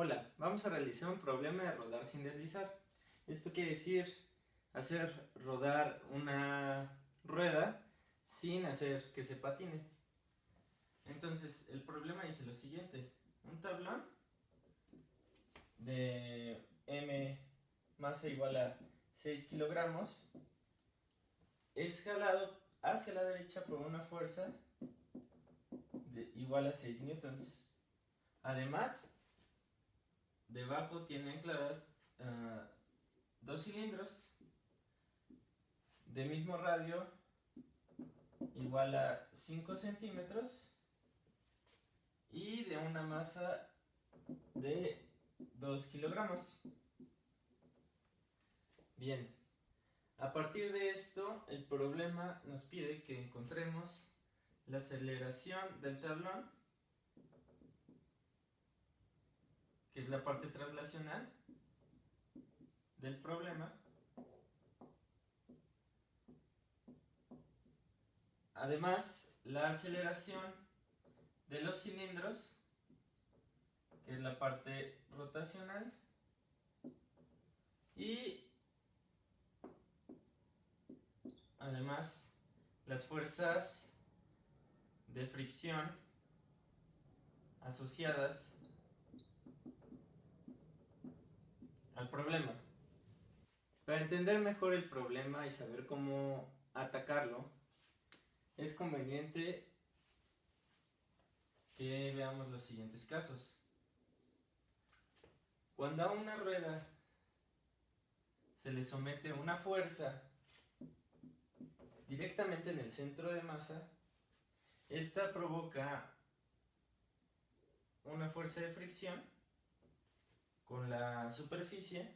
Hola, vamos a realizar un problema de rodar sin deslizar. Esto quiere decir hacer rodar una rueda sin hacer que se patine. Entonces, el problema dice lo siguiente: un tablón de M masa igual a 6 kilogramos es jalado hacia la derecha por una fuerza igual a 6 newtons. Además, debajo tiene ancladas dos cilindros de mismo radio igual a 5 centímetros y de una masa de 2 kilogramos. Bien, a partir de esto el problema nos pide que encontremos la aceleración del tablón, que es la parte traslacional del problema. Además, la aceleración de los cilindros, que es la parte rotacional, y además las fuerzas de fricción asociadas al problema. Para entender mejor el problema y saber cómo atacarlo, es conveniente que veamos los siguientes casos. Cuando a una rueda se le somete una fuerza directamente en el centro de masa, esta provoca una fuerza de fricción con la superficie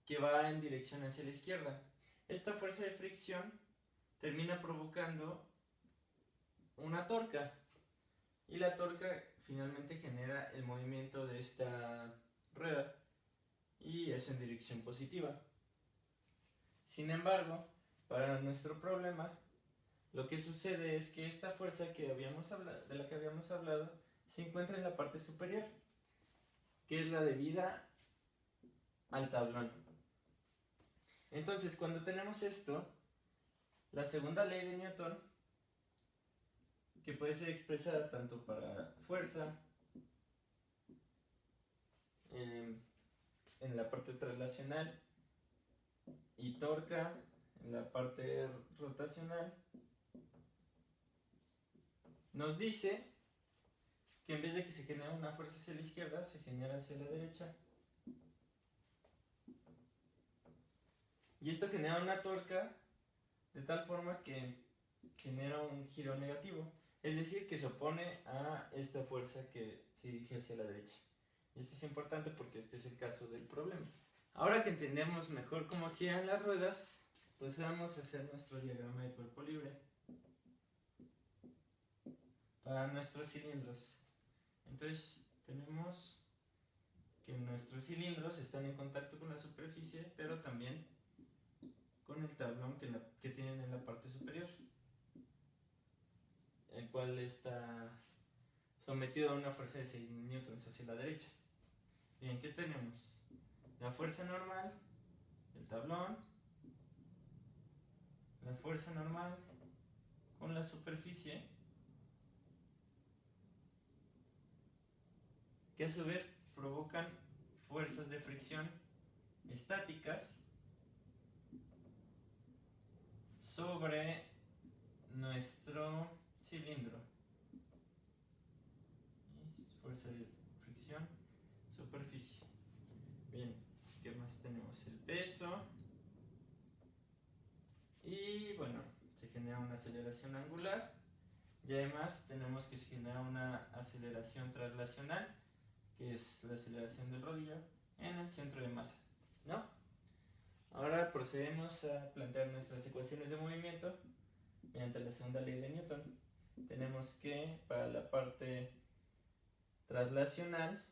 que va en dirección hacia la izquierda. Esta fuerza de fricción termina provocando una torca, y la torca finalmente genera el movimiento de esta rueda y es en dirección positiva. Sin embargo, para nuestro problema, lo que sucede es que esta fuerza de la que habíamos hablado se encuentra en la parte superior, que es la debida al tablón. Entonces, cuando tenemos esto, la segunda ley de Newton, que puede ser expresada tanto para fuerza en la parte traslacional y torca en la parte rotacional, nos dice que en vez de que se genere una fuerza hacia la izquierda, se genera hacia la derecha. Y esto genera una torca de tal forma que genera un giro negativo, es decir, que se opone a esta fuerza que se dirige hacia la derecha. Y esto es importante porque este es el caso del problema. Ahora que entendemos mejor cómo giran las ruedas, pues vamos a hacer nuestro diagrama de cuerpo libre para nuestros cilindros. Entonces tenemos que nuestros cilindros están en contacto con la superficie, pero también con el tablón que tienen en la parte superior, el cual está sometido a una fuerza de 6 newtons hacia la derecha. Bien, ¿qué tenemos? La fuerza normal del tablón, la fuerza normal con la superficie, que a su vez provocan fuerzas de fricción estáticas sobre nuestro cilindro. Fuerza de fricción, superficie. Bien, ¿qué más tenemos? El peso. Y bueno, se genera una aceleración angular. Y además tenemos que se genera una aceleración traslacional, que es la aceleración del rodillo en el centro de masa, ¿no? Ahora procedemos a plantear nuestras ecuaciones de movimiento mediante la segunda ley de Newton. Tenemos que para la parte traslacional,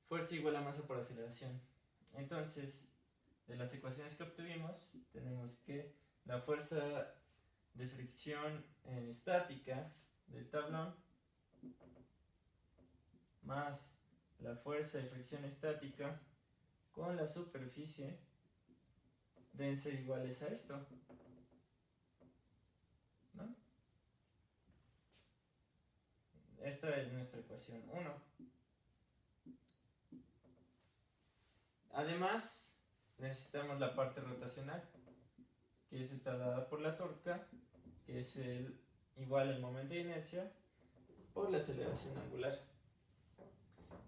fuerza igual a masa por aceleración. Entonces, de las ecuaciones que obtuvimos, tenemos que la fuerza de fricción estática del tablón más la fuerza de fricción estática con la superficie deben ser iguales a esto, ¿no? Esta es nuestra ecuación 1. Además, necesitamos la parte rotacional, que es esta dada por la torca, que es igual al momento de inercia por la aceleración angular.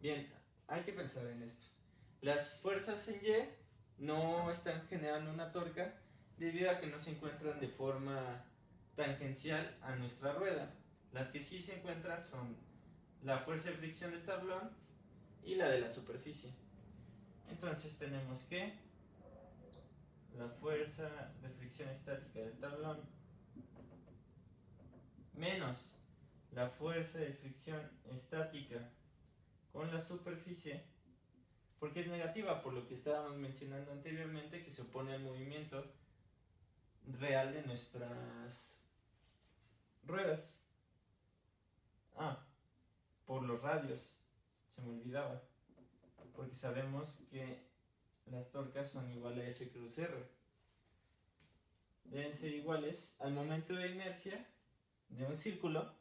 Bien, hay que pensar en esto. Las fuerzas en Y no están generando una torca debido a que no se encuentran de forma tangencial a nuestra rueda. Las que sí se encuentran son la fuerza de fricción del tablón y la de la superficie. Entonces tenemos que la fuerza de fricción estática del tablón menos la fuerza de fricción estática con la superficie, porque es negativa por lo que estábamos mencionando anteriormente, que se opone al movimiento real de nuestras ruedas. Por los radios, se me olvidaba, porque sabemos que las torcas son iguales a F cruz R. Deben ser iguales al momento de inercia de un círculo,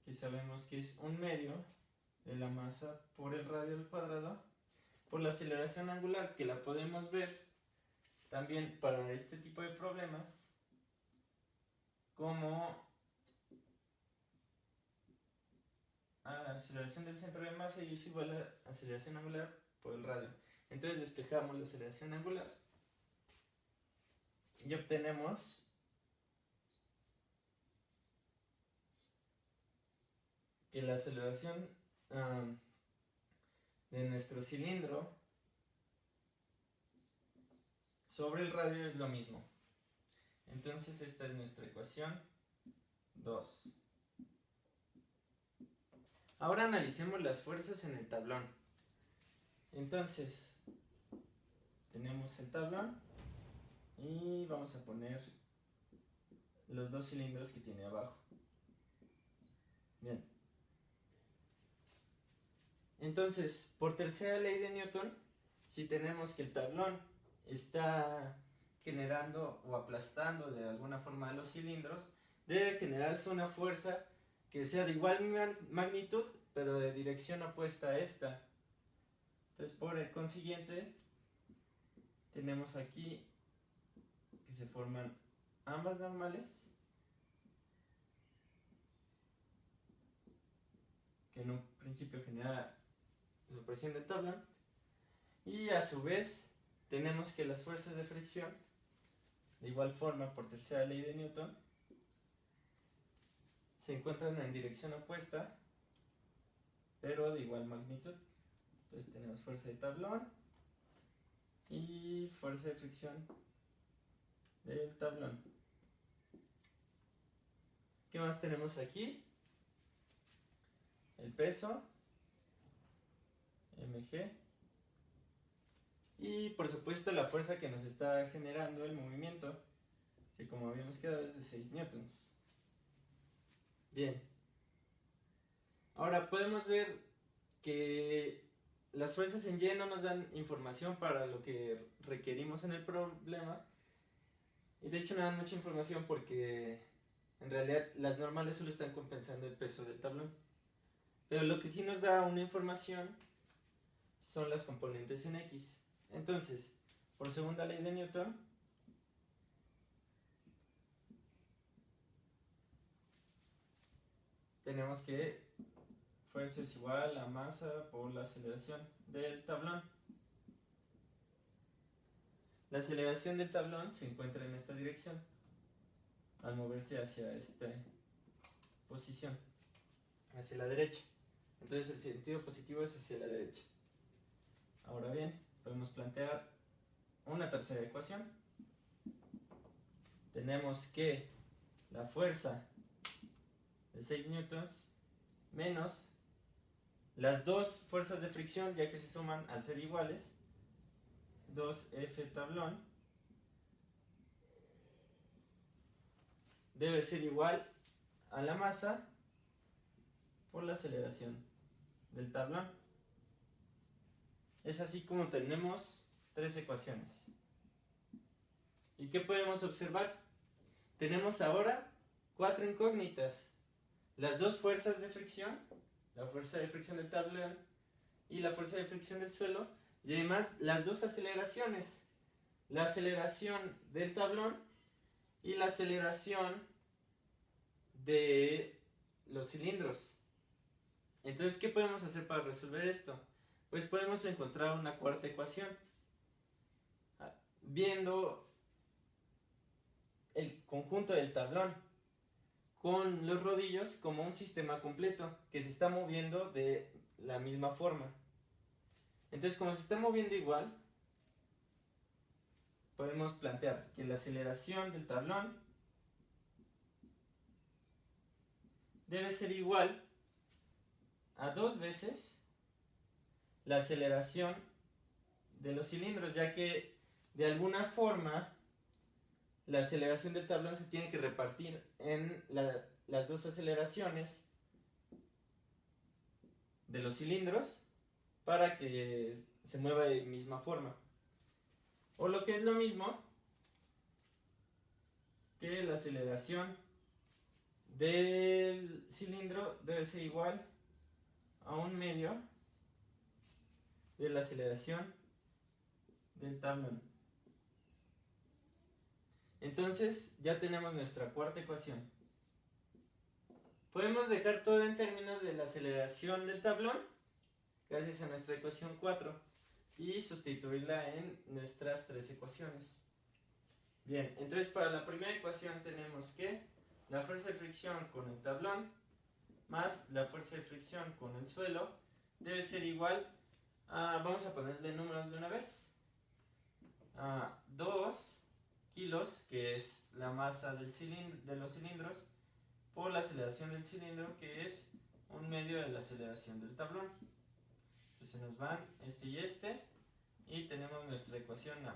que sabemos que es un medio de la masa por el radio al cuadrado, por la aceleración angular, que la podemos ver también para este tipo de problemas como aceleración del centro de masa, y es igual a aceleración angular por el radio. Entonces despejamos la aceleración angular y obtenemos que la aceleración de nuestro cilindro sobre el radio es lo mismo. Entonces esta es nuestra ecuación 2. Ahora analicemos las fuerzas en el tablón. Entonces tenemos el tablón y vamos a poner los dos cilindros que tiene abajo. Bien. Entonces, por tercera ley de Newton, si tenemos que el tablón está generando o aplastando de alguna forma a los cilindros, debe generarse una fuerza que sea de igual magnitud, pero de dirección opuesta a esta. Entonces, por el consiguiente, tenemos aquí que se forman ambas normales, que en un principio genera la presión del tablón, y a su vez tenemos que las fuerzas de fricción, de igual forma por tercera ley de Newton, se encuentran en dirección opuesta, pero de igual magnitud. Entonces tenemos fuerza de tablón y fuerza de fricción del tablón. ¿Qué más tenemos aquí? El peso, mg, y por supuesto la fuerza que nos está generando el movimiento, que como habíamos quedado es de 6 newtons. Bien, ahora podemos ver que las fuerzas en Y no nos dan información para lo que requerimos en el problema, y de hecho no dan mucha información porque en realidad las normales solo están compensando el peso del tablón. Pero lo que sí nos da una información son las componentes en X. Entonces, por segunda ley de Newton, tenemos que fuerza es igual a masa por la aceleración del tablón. La aceleración del tablón se encuentra en esta dirección al moverse hacia esta posición, hacia la derecha. Entonces el sentido positivo es hacia la derecha. Ahora bien, podemos plantear una tercera ecuación. Tenemos que la fuerza de 6 newtons menos las dos fuerzas de fricción, ya que se suman al ser iguales, 2F tablón, debe ser igual a la masa por la aceleración del tablón. Es así como tenemos 3 ecuaciones. ¿Y qué podemos observar? Tenemos ahora 4 incógnitas. Las dos fuerzas de fricción, la fuerza de fricción del tablón y la fuerza de fricción del suelo, y además las dos aceleraciones, la aceleración del tablón y la aceleración de los cilindros. Entonces, ¿qué podemos hacer para resolver esto? Pues podemos encontrar una cuarta ecuación, viendo el conjunto del tablón con los rodillos como un sistema completo que se está moviendo de la misma forma. Entonces, como se está moviendo igual, podemos plantear que la aceleración del tablón debe ser igual a 2 veces la aceleración de los cilindros, ya que de alguna forma la aceleración del tablón se tiene que repartir en las dos aceleraciones de los cilindros para que se mueva de misma forma. O lo que es lo mismo, que la aceleración del cilindro debe ser igual a 1/2 de la aceleración del tablón. Entonces ya tenemos nuestra cuarta ecuación. Podemos dejar todo en términos de la aceleración del tablón gracias a nuestra ecuación 4 y sustituirla en nuestras 3 ecuaciones. Bien, entonces para la primera ecuación tenemos que la fuerza de fricción con el tablón más la fuerza de fricción con el suelo debe ser igual a, vamos a ponerle números de una vez, a 2 kilos, que es la masa de los cilindros, por la aceleración del cilindro, que es 1/2 de la aceleración del tablón. Entonces nos van este y tenemos nuestra ecuación A.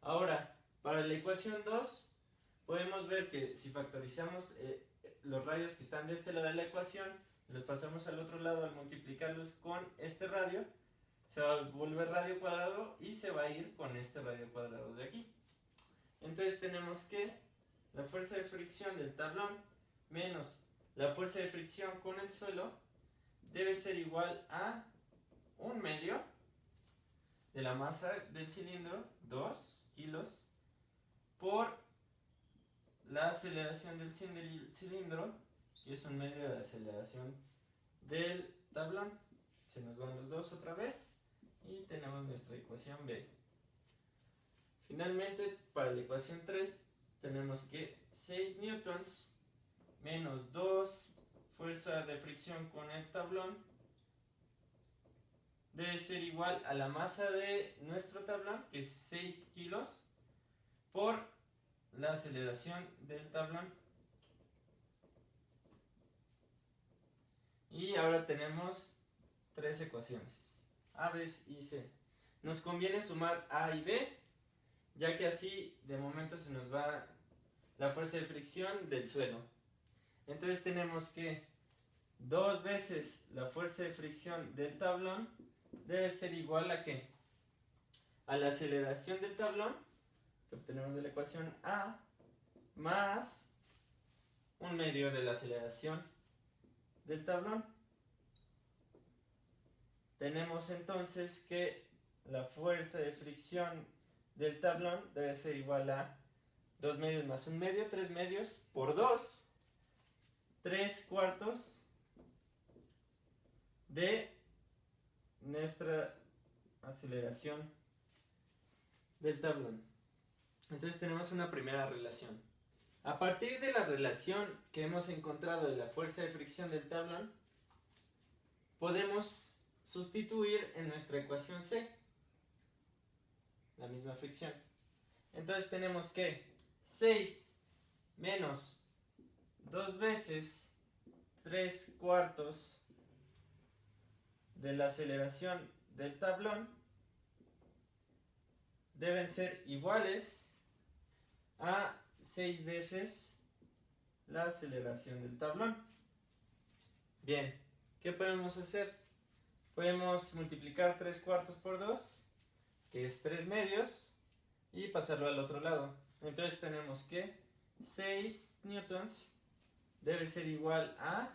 Ahora, para la ecuación 2, podemos ver que si factorizamos los radios que están de este lado de la ecuación, los pasamos al otro lado al multiplicarlos con este radio, se va a volver radio cuadrado y se va a ir con este radio cuadrado de aquí. Entonces tenemos que la fuerza de fricción del tablón menos la fuerza de fricción con el suelo debe ser igual a 1/2 de la masa del cilindro, 2 kilos, por la aceleración del cilindro, que es 1/2 de la aceleración del tablón. Se nos van los dos otra vez y tenemos nuestra ecuación B. Finalmente, para la ecuación 3, tenemos que 6 newtons menos 2 fuerza de fricción con el tablón debe ser igual a la masa de nuestro tablón, que es 6 kilos, por la aceleración del tablón. Y ahora tenemos 3 ecuaciones, A, B y C. Nos conviene sumar A y B, ya que así de momento se nos va la fuerza de fricción del suelo. Entonces tenemos que 2 veces la fuerza de fricción del tablón debe ser igual a ¿qué? A la aceleración del tablón, que obtenemos de la ecuación A, más 1/2 de la aceleración del tablón. Tenemos entonces que la fuerza de fricción del tablón debe ser igual a 2/2 más 1/2, 3/2 por 2, 3/4 de nuestra aceleración del tablón. Entonces tenemos una primera relación. A partir de la relación que hemos encontrado de la fuerza de fricción del tablón, podemos sustituir en nuestra ecuación C la misma fricción. Entonces tenemos que 6 menos 2 veces 3/4 de la aceleración del tablón deben ser iguales a 6 veces la aceleración del tablón. Bien, ¿qué podemos hacer? Podemos multiplicar 3/4 por 2, que es 3 medios, y pasarlo al otro lado. Entonces tenemos que 6 newtons debe ser igual a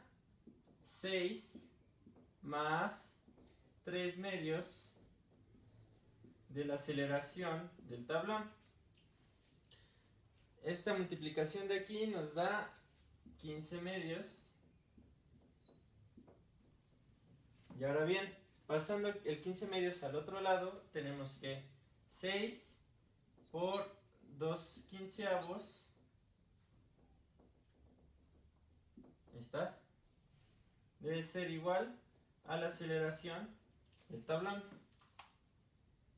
6 más 3 medios de la aceleración del tablón. Esta multiplicación de aquí nos da 15 medios. Y ahora bien, pasando el 15 medios al otro lado, tenemos que 6 por 2 quinceavos. Ahí está. Debe ser igual a la aceleración del tablón.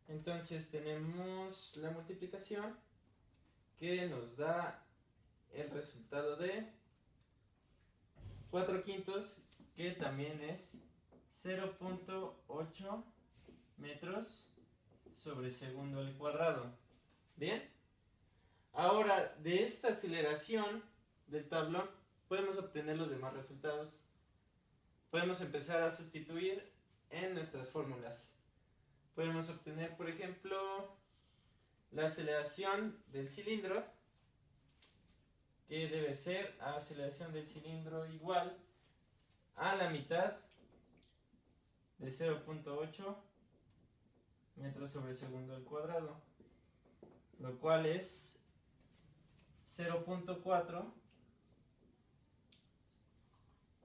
Entonces tenemos la multiplicación que nos da el resultado de 4/5, que también es 0.8 metros sobre segundo al cuadrado. Bien, ahora de esta aceleración del tablón podemos obtener los demás resultados. Podemos empezar a sustituir en nuestras fórmulas. Podemos obtener, por ejemplo, la aceleración del cilindro, que debe ser aceleración del cilindro igual a la mitad de 0.8 metros sobre segundo al cuadrado, lo cual es 0.4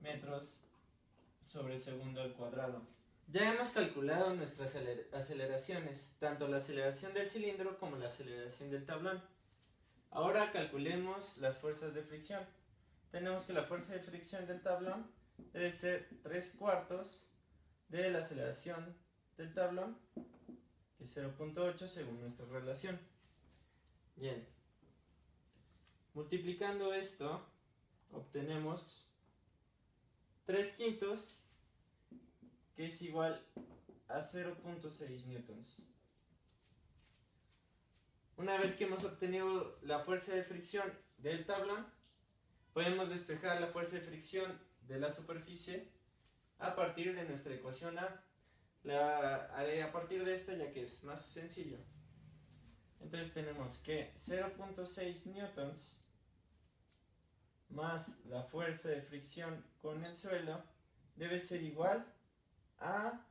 metros sobre segundo al cuadrado. Ya hemos calculado nuestras aceleraciones, tanto la aceleración del cilindro como la aceleración del tablón. Ahora calculemos las fuerzas de fricción. Tenemos que la fuerza de fricción del tablón debe ser 3/4 de la aceleración del tablón, que es 0.8 según nuestra relación. Bien, multiplicando esto obtenemos 3/5, que es igual a 0.6 newtons. Una vez que hemos obtenido la fuerza de fricción del tablón, podemos despejar la fuerza de fricción de la superficie a partir de nuestra ecuación A. La haré a partir de esta, ya que es más sencillo. Entonces tenemos que 0.6 newtons más la fuerza de fricción con el suelo debe ser igual a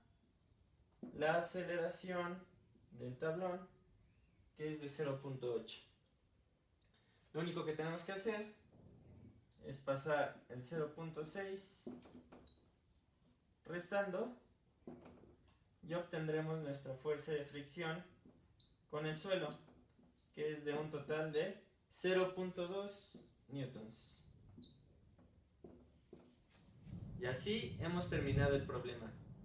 la aceleración del tablón, que es de 0.8. Lo único que tenemos que hacer es pasar el 0.6 restando y obtendremos nuestra fuerza de fricción con el suelo, que es de un total de 0.2 newtons. Y así hemos terminado el problema.